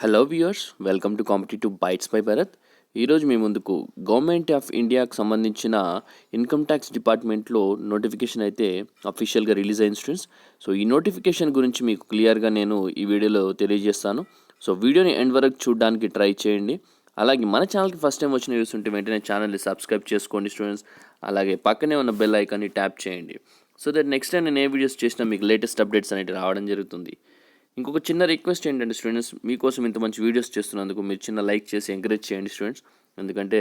Hello viewers, welcome to competitive bytes by Bharat. ఈరోజు మీ ముందుకు గవర్నమెంట్ ఆఫ్ ఇండియాకు సంబంధించిన ఇన్కమ్ ట్యాక్స్ డిపార్ట్మెంట్లో నోటిఫికేషన్ అయితే అఫీషియల్గా రిలీజ్ అయిన స్టూడెంట్స్. సో ఈ నోటిఫికేషన్ గురించి మీకు క్లియర్గా నేను ఈ వీడియోలో తెలియజేస్తాను. సో వీడియోని ఎండ్ వరకు చూడడానికి ట్రై చేయండి. అలాగే మన ఛానల్కి ఫస్ట్ టైం వచ్చిన న్యూస్ ఉంటే వెంటనే ఛానల్ని సబ్స్క్రైబ్ చేసుకోండి స్టూడెంట్స్. అలాగే పక్కనే ఉన్న బెల్ ఐకాన్ని ట్యాప్ చేయండి. సో దట్ నెక్స్ట్ టైం నేను ఏ వీడియోస్ చేసినా మీకు లేటెస్ట్ అప్డేట్స్ అనేవి రావడం జరుగుతుంది. ఇంకొక చిన్న రిక్వెస్ట్ ఏంటంటే స్టూడెంట్స్, మీకోసం ఇంత మంచి వీడియోస్ చేస్తున్నందుకు మీరు చిన్న లైక్ చేసి ఎంకరేజ్ చేయండి స్టూడెంట్స్. ఎందుకంటే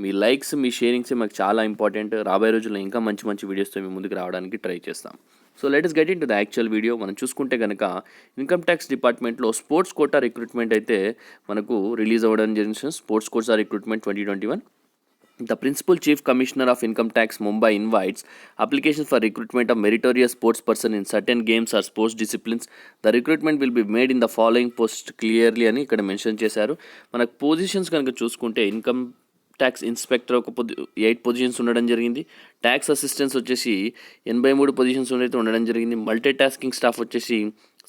మీ లైక్స్, మీ షేరింగ్సే మాకు చాలా ఇంపార్టెంట్. రాబోయే రోజుల్లో ఇంకా మంచి మంచి వీడియోస్తో మేము ముందుకు రావడానికి ట్రై చేస్తాం. So let us get into the actual video. మనం చూసుకుంటే కనుక ఇన్కమ్ ట్యాక్స్ డిపార్ట్మెంట్లో స్పోర్ట్స్ కోటా రిక్రూట్మెంట్ అయితే మనకు రిలీజ్ అవ్వడం జరిగింది. Sports quota recruitment 2021. The Principal Chief Commissioner of Income Tax Mumbai invites applications for recruitment of meritorious sports person in certain games or sports disciplines. The recruitment will be made in the following post clearly అని ఇక్కడ mention చేశారు. మనకు positions కనుక చూసుకుంటే income tax inspector ఒక 8 positions ఉండడం జరిగింది. Tax assistants వచ్చేసి 83 పొజిషన్స్ అయితే ఉండడం జరిగింది. మల్టీ టాస్కింగ్ స్టాఫ్ వచ్చేసి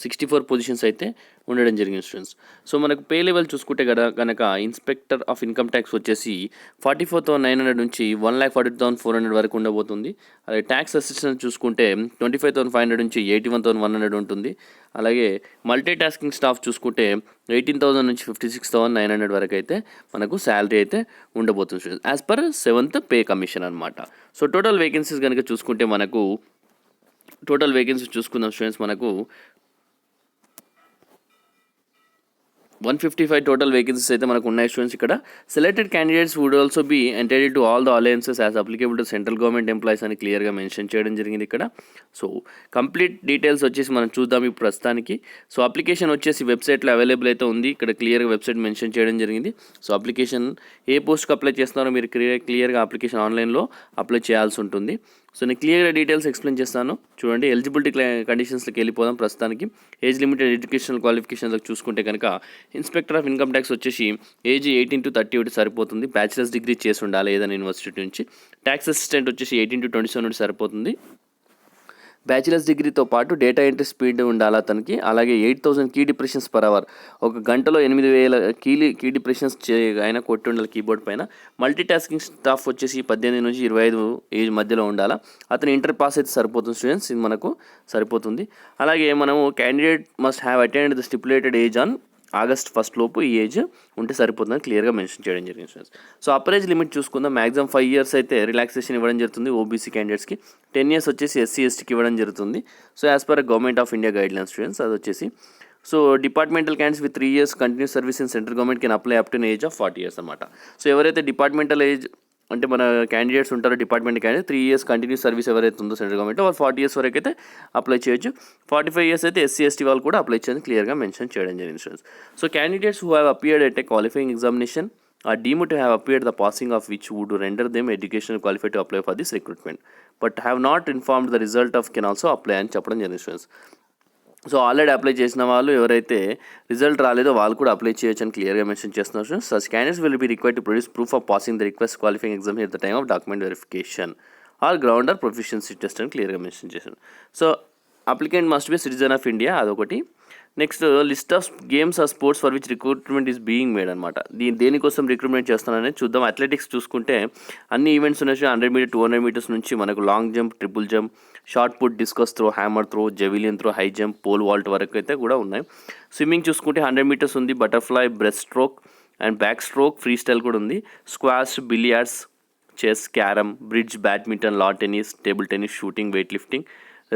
64 పొజిషన్స్ అయితే ఉండడం జరిగింది స్టూడెంట్స్. సో మనకు పే లెవెల్ చూసుకుంటే కనుక ఇన్స్పెక్టర్ ఆఫ్ ఇన్కమ్ ట్యాక్స్ వచ్చేసి 44,900 నుంచి 1,40,400 వరకు ఉండబోతుంది. అలాగే ట్యాక్స్ అసిస్టెంట్ చూసుకుంటే 25,500 నుంచి 81,100 ఉంటుంది. అలాగే మల్టీ టాస్కింగ్ స్టాఫ్ చూసుకుంటే 18,000 నుంచి 56,900 వరకు అయితే మనకు శాలరీ అయితే ఉండబోతుంది students, as per 7th pay commission అనమాట. సో టోటల్ వేకెన్సీస్ కనుక చూసుకుంటే మనకు చూసుకుందాం స్టూడెంట్స్. మనకు 155 టోటల్ వేకెన్సీస్ అయితే మనకు ఉన్నాయి స్టూడెంట్స్. ఇక్కడ selected candidates would also be entitled to all the allowances as applicable to central government employees అని క్లియర్గా మెన్షన్ చేయడం జరిగింది ఇక్కడ. సో కంప్లీట్ డీటెయిల్స్ వచ్చేసి మనం చూద్దాం ఇప్పుడు ప్రస్తుతానికి. సో అప్లికేషన్ వచ్చేసి వెబ్సైట్లో అవైలబుల్ అయితే ఉంది. ఇక్కడ క్లియర్గా వెబ్సైట్ మెన్షన్ చేయడం జరిగింది. సో అప్లికేషన్ ఏ పోస్ట్కి అప్లై చేస్తున్నారో మీరు క్లియర్గా అప్లికేషన్ ఆన్లైన్లో అప్లై చేయాల్సి ఉంటుంది. సో నేను క్లియర్గా డీటెయిల్స్ ఎక్స్ప్లెయిన్ చేస్తాను చూడండి. ఎలిజిబిలిటీ కండిషన్స్కి వెళ్ళిపోదాం ప్రస్తుతానికి. ఏజ్ లిమిటెడ్ ఎడ్యుకేషనల్ క్వాలిఫికేషన్లకు చూసుకుంటే కనుక ఇన్స్పెక్టర్ ఆఫ్ ఇన్కమ్ ట్యాక్స్ వచ్చేసి ఏజ్ 18 to 30 సరిపోతుంది. బ్యాచిలర్స్ డిగ్రీ చేసి ఉండాలి ఏదైనా యూనివర్సిటీ నుంచి. ట్యాక్స్ అసిస్టెంట్ వచ్చేసి 18 to 27 సరిపోతుంది. బ్యాచిలర్స్ డిగ్రీతో పాటు డేటా ఎంట్రీ స్పీడ్ ఉండాలి అతనికి. అలాగే 8,000 కీ డిప్రెషన్స్ పర్ అవర్, ఒక గంటలో 8,000 కీ డిప్రెషన్స్ ఆయన కొట్టి ఉండాలి కీబోర్డ్ పైన. మల్టీ టాస్కింగ్ స్టాఫ్ వచ్చేసి 18 నుంచి 25 ఏజ్ మధ్యలో ఉండాలా. అతను ఇంటర్ పాస్ అయితే సరిపోతుంది స్టూడెంట్స్, ఇది మనకు సరిపోతుంది. అలాగే మనము candidate must have attend the stipulated age on August 1st లోపు ఈ ఏజ్ ఉంటే సరిపోతుందని క్లియర్గా మెన్షన్ చేయడం జరిగింది students. So upper age limit చూసుకుందాం. మ్యాక్సిమం 5 years అయితే రిలాక్సేషన్ ఇవ్వడం జరుగుతుంది ఓబీసీ క్యాండిడేట్స్కి. 10 years వచ్చేసి ఎస్సీ ఎస్టీకి ఇవ్వడం జరుగుతుంది. So as per government of India guidelines students అది వచ్చేసి. So departmental candidates with 3 years continuous service in central government can apply up to age of 40 years అనమాట. సో ఎవరైతే డిపార్ట్మెంటల్ ఏజ్ అంటే మన క్యాండిడేట్స్ ఉంటారో department candidate 3 years continuous service ఎవరైతే ఉందో central government వాళ్ళు 40 years వరకు అయితే అప్లై చేయొచ్చు. 45 years అయితే ఎస్సీ ఎస్టీ వాళ్ళు కూడా అప్లై చేయని క్లియర్గా మెన్షన్ చేయడం జరిగింది students. So candidates who have appeared at a qualifying examination are deemed to have appeared the passing of which would render them educational qualified to apply for this recruitment, but have not informed the result of can also apply అని చెప్పడం జరిగింది students. So already apply చేసిన వాళ్ళు ఎవరైతే result రాలేదో వాళ్ళు కూడా apply చేయొచ్చు అని క్లియర్గా మెన్షన్ చేస్తున్నారు. Such candidates will be required to produce proof of passing the request qualifying exam at the time of document verification or ground or proficiency test అని క్లియర్గా మెన్షన్ చేశాను. So applicant must be citizen of India, అదొకటి. Next list of games or sports for which recruitment is being made అనమాట. దేనికోసం recruitment చేస్తున్నారని చూద్దాం. Athletics చూసుకుంటే అన్ని ఈవెంట్స్ ఉన్నాయి. 100 meters 200 meters నుంచి మనకు long jump, triple jump, short put, discus throw, hammer throw, javelin throw, high jump, pole vault వరకు అయితే కూడా ఉన్నాయి. స్విమ్మింగ్ చూసుకుంటే 100 meters ఉంది. Butterfly, breast stroke and back stroke, free style కూడా ఉంది. Squash, billiards, chess, carrom, bridge, badminton, lawn tennis, table tennis, shooting, weight lifting,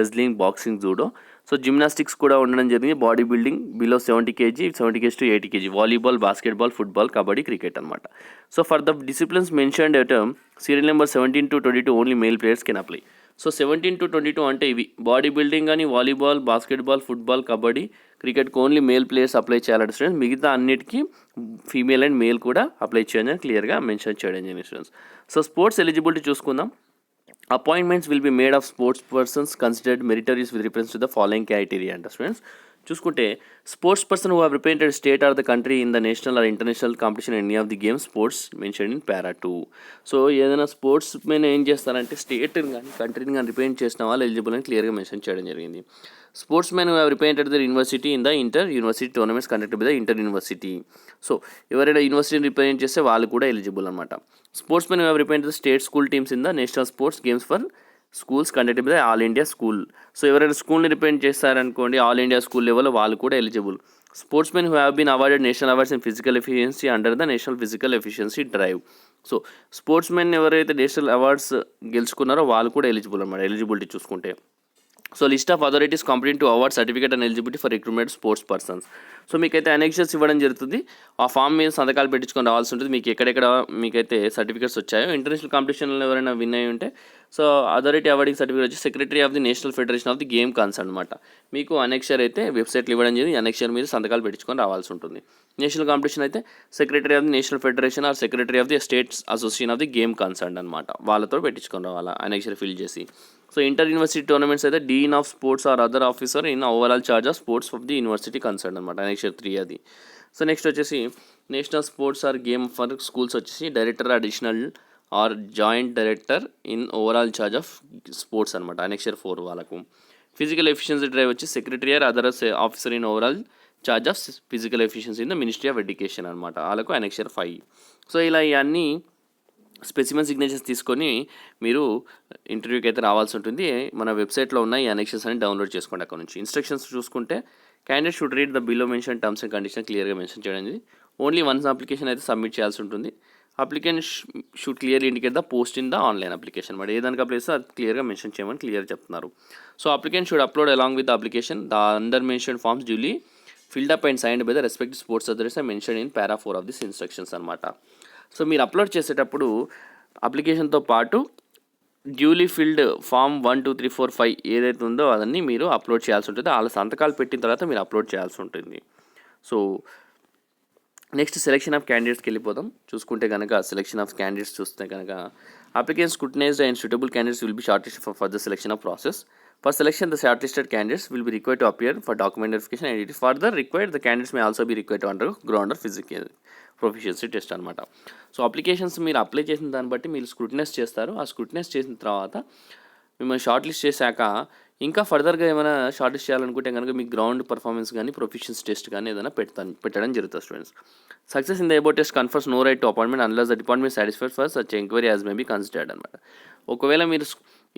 wrestling, boxing, judo. So gymnastics కూడా ఉండడం జరిగింది. Body building below 70 kg, 70 kg to 80 kg, volleyball, basketball, football, kabaddi, cricket అనమాట. So for the disciplines mentioned at serial number 17 to 22 only male players can apply. So 17 to 22 అంటే ఇవి body building కానీ, volleyball, basketball, football, kabaddi, క్రికెట్కి only male players apply చేయాలంటే students. మిగతా అన్నిటికీ female and male కూడా apply చేయాలని క్లియర్గా మెన్షన్ చేయడం జరిగింది స్టూడెంట్స్. సో స్పోర్ట్స్ ఎలిజిబిలిటీ చూసుకుందాం. Appointments will be made of sports persons considered meritorious with reference to the following criteria and students. చూసుకుంటే sports person who have represented state or the country in the national are international competition any of the game sports mention in para 2. So ఏదైనా sports men ఏం చేస్తారంటే స్టేట్ని కానీ కంట్రీని కానీ represent చేసిన వాళ్ళు eligible అని క్లియర్గా మెన్షన్ చేయడం జరిగింది. Sportsmen who have represented the university in the inter university tournaments conducted by the inter university. So ఎవరైనా యూనివర్సిటీని రిప్రజెంట్ చేస్తే వాళ్ళు కూడా ఎలిజిబుల్ అనమాట. Sportsmen who have represented the state school teams in the national sports games for schools conducted by all India school. So ఎవరైనా స్కూల్ని represent చేస్తారనుకోండి all India school లెవెల్లో వాళ్ళు కూడా eligible. Sportsmen who have been awarded national awards in physical efficiency under the national physical efficiency drive. So sports men ఎవరైతే national awards గెలుచుకున్నారో వాళ్ళు కూడా eligible అనమాట ఎలిజిబిలిటీ చూసుకుంటే. So list of authorities competent to award certificate and eligibility for recruitment sports persons. So మీకైతే అనెక్షన్స్ ఇవ్వడం జరుగుతుంది. ఆ form మీద సంతకాలు పెట్టించుకొని రావాల్సి ఉంటుంది. మీకు ఎక్కడెక్కడ మీకైతే సర్టిఫికేట్స్ వచ్చాయో ఇంటర్నేషనల్ కాంపిటీషన్లో ఎవరైనా విన్ అయ్యి ఉంటే సో అథారిటీ అవార్డింగ్ సర్టిఫికేట్ వచ్చి secretary of the national federation of the game concern అనమాట. మీకు అనెక్షర్ అయితే వెబ్సైట్లో ఇవ్వడం జరిగింది. అనెక్షర్ మీద సంతకాలు పెట్టించుకొని రావాల్సి ఉంటుంది. నేషనల్ కాంపిటీషన్ అయితే secretary of the national federation or secretary of the states association of the game concern అనమాట. వాళ్ళతో పెట్టించుకొని రావాలా అనెక్షర్ ఫిల్ చేసి. సో ఇంటర్ యూనివర్సిటీ టోర్నమెంట్స్ అయితే dean of sports or other officer in overall charge of sports of the university concern అనమాట. Annexure 3 అది. So next వచ్చేసి national sports or game for schools వచ్చేసి director additional or joint director in overall charge of sports అనమాట. Annexure 4 వాళ్ళకు. Physical efficiency drive వచ్చి secretary or other officer in overall charge of physical efficiency in the ministry of education అనమాట. వాళ్ళకు annexure 5. So ఇలా ఇవన్నీ specimen signatures తీసుకొని మీరు ఇంటర్వ్యూకి అయితే రావాల్సి ఉంటుంది. మన వెబ్సైట్లో ఉన్న ఈ అనెక్షన్స్ అని డౌన్లోడ్ చేసుకోండి. అక్కడ నుంచి ఇన్స్ట్రక్షన్స్ చూసుకుంటే candidate should read the below mention terms and condition క్లియర్గా మెన్షన్ చేయడం. ఓన్లీ వన్స్ అప్లికేషన్ అయితే సబ్మిట్ చేయాల్సి ఉంటుంది. Applicant should clearly indicate the post in the online application. మరి ఏదానికి అప్లై చేస్తే అది క్లియర్గా మెన్షన్ చేయమని క్లియర్ చెప్తున్నారు. So applicant should upload along with the application the under mention forms duly filled up and signed by the respective sports authorities or mention in para 4 of this instructions అనమాట. సో మీరు upload చేసేటప్పుడు అప్లికేషన్తో పాటు duly field form 1, 2, 3, 4, 5 ఏదైతే ఉందో అదన్నీ మీరు అప్లోడ్ చేయాల్సి ఉంటుంది. వాళ్ళ సంతకాలు పెట్టిన తర్వాత మీరు అప్లోడ్ చేయాల్సి ఉంటుంది. సో నెక్స్ట్ సెలెక్షన్ ఆఫ్ క్యాండిడేట్స్కి వెళ్ళిపోదాం. చూసుకుంటే కనుక సెలెక్షన్ ఆఫ్ క్యాండిడేట్స్ చూస్తే కనుక applicants scrutinised and suitable candidates will be short listed for further selection of process. For selection, the shortlisted candidates will be required to appear for document verification and it is further required the candidates may also be required to undergo ground physical proficiency test అనమాట. So applications మీరు apply చేసిన దాన్ని బట్టి మీరు scrutinise చేస్తారు. ఆ scrutinise చేసిన తర్వాత మిమ్మల్ని షార్ట్ లిస్ట్ చేశాక ఇంకా ఫర్దర్గా ఏమైనా షార్ట్ లిస్ట్ చేయాలనుకుంటే కనుక మీకు గ్రౌండ్ పర్ఫార్మెన్స్ కానీ ప్రొఫిషియన్సీ టెస్ట్ కానీ ఏదైనా పెట్టడం జరుగుతుంది students. Success in the about test confers no right to appointment unless the department satisfied for such enquiry as may be considered అనమాట. ఒకవేళ మీరు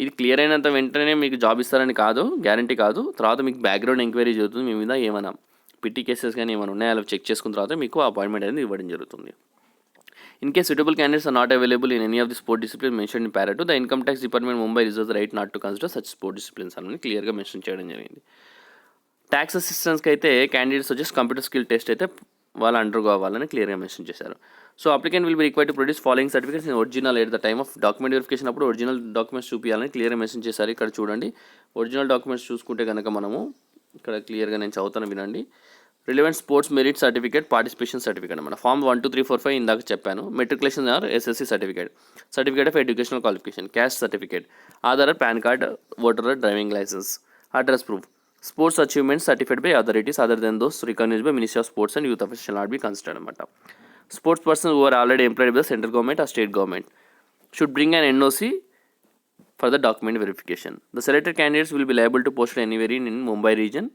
ఇది క్లియర్ అయినంత వెంటనే మీకు జాబ్ ఇస్తారని కాదు, గ్యారంటీ కాదు. తర్వాత మీకు బ్యాక్గ్రౌండ్ ఎంక్వైరీ జరుగుతుంది. మీ మీద ఏమైనా పిటి కేసెస్ కానీ ఏమైనా ఉన్నాయో అలా చెక్ చేసుకున్న తర్వాత మీకు అపాయింట్మెంట్ అనేది ఇవ్వడం జరుగుతుంది. In case suitable candidates are not available in any of the sport disciplines mentioned in para 2, the Income Tax Department Mumbai reserves the right not to consider such sport disciplines అని క్లియర్గా mention చేయడం జరిగింది. Tax అసిస్టెన్స్కి అయితే candidates వచ్చేసి computer skill test అయితే వాళ్ళు undergo అవ్వాలని క్లియర్గా మెన్షన్ చేశారు. So applicant will be required to produce following certificates in original at the time of document verification అప్పుడు ఒరిజినల్ డాక్యుమెంట్స్ చూపించాలని క్లియర్గా మెన్షన్ చేశారు. ఇక్కడ చూడండి ఒరిజినల్ డాక్యుమెంట్స్ చూసుకుంటే కనుక మనము ఇక్కడ క్లియర్గా నేను చదువుతాను వినండి. Relevant sports merit certificate participation certificate అన్నమాట. ఫామ్ 1, 2, 3, 4, 5 ఇందాక చెప్పాను. Matriculation or SSC certificate of educational qualification, caste certificate, Aadhaar, PAN card, voter, driving licence, address proof, sports achievements certified by authorities other than those recognised by ministry of sports and youth affairs shall not be considered అనమాట. Sports person who are already employed by the central government or state government should bring an NOC for the document verification. The selected candidates will be liable to post anywhere in Mumbai region.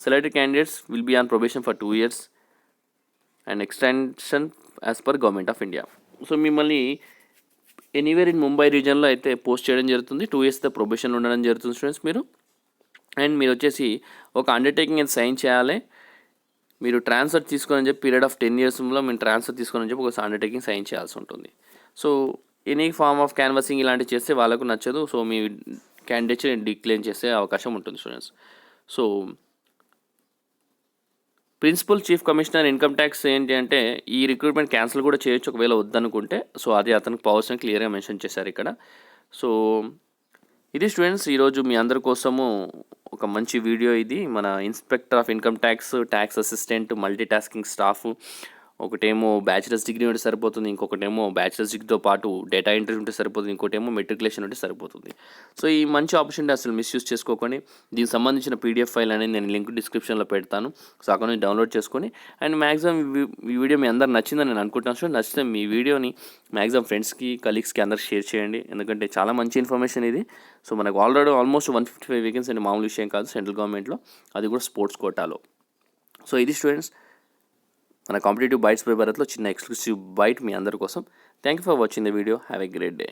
Selected candidates will be on probation for 2 years and extension as per Government of India. So మిమ్మల్ని anywhere in Mumbai రీజన్లో అయితే post చేయడం జరుగుతుంది. 2 years the probation ఉండడం జరుగుతుంది students మీరు. And మీరు వచ్చేసి ఒక అండర్టేకింగ్ అని సైన్ చేయాలి. మీరు ట్రాన్స్ఫర్ తీసుకొని చెప్పి పీరియడ్ ఆఫ్ 10 yearsలో మీరు ట్రాన్స్ఫర్ తీసుకొని చెప్పి ఒక అండర్టేకింగ్ సైన్ చేయాల్సి ఉంటుంది. So any form of canvassing ఇలాంటివి చేస్తే వాళ్ళకు నచ్చదు. సో మీ క్యాండిడేట్స్ డిక్లైన్ చేసే అవకాశం ఉంటుంది students. So principal chief commissioner income tax ఏంటి అంటే ఈ రిక్రూట్మెంట్ క్యాన్సిల్ కూడా చేయొచ్చు ఒకవేళ వద్దనుకుంటే. సో అది అతనికి పవర్స్ అని క్లియర్గా మెన్షన్ చేశారు ఇక్కడ. సో ఇది స్టూడెంట్స్ ఈరోజు మీ అందరి కోసము ఒక మంచి వీడియో. ఇది మన inspector of income tax, tax assistant, multi tasking staff, ఒకటేమో బ్యాచిలర్స్ డిగ్రీ ఉంటే సరిపోతుంది, ఇంకొకటేమో బ్యాచిలర్స్ డిగ్రీతో పాటు డేటా ఎంట్రీ ఉంటే సరిపోతుంది, ఇంకోటేమో మెట్రికులేషన్ ఉంటే సరిపోతుంది. సో ఈ మంచి ఆపర్చునిటీ అసలు మిస్యూజ్ చేసుకోకండి. దీనికి సంబంధించిన పీడిఎఫ్ ఫైల్ అనేది నేను లింక్ డిస్క్రిప్షన్లో పెడతాను. సో అక్కడ నుంచి డౌన్లోడ్ చేసుకొని అండ్ మ్యాక్సిమం ఈ వీడియో మీ అందరు నచ్చిందని నేను అనుకుంటున్నాను. సో నచ్చితే మీ వీడియోని మ్యాక్సిమం ఫ్రెండ్స్కి కలీగ్స్కి అందరికి షేర్ చేయండి, ఎందుకంటే చాలా మంచి ఇన్ఫర్మేషన్ ఇది. సో మనకు ఆల్మోస్ట్ 155 వేకెన్సీ అంటే మామూలు విషయం కాదు సెంట్రల్ గవర్నమెంట్లో, అది కూడా స్పోర్ట్స్ కోటాలో. సో ఇది స్టూడెంట్స్ మన కాంపిటేటివ్ బైట్స్ బై భరత్లో చిన్న ఎక్స్క్లూసివ్ బైట్ మీ అందరి కోసం. Thank you for watching the video. Have a great day.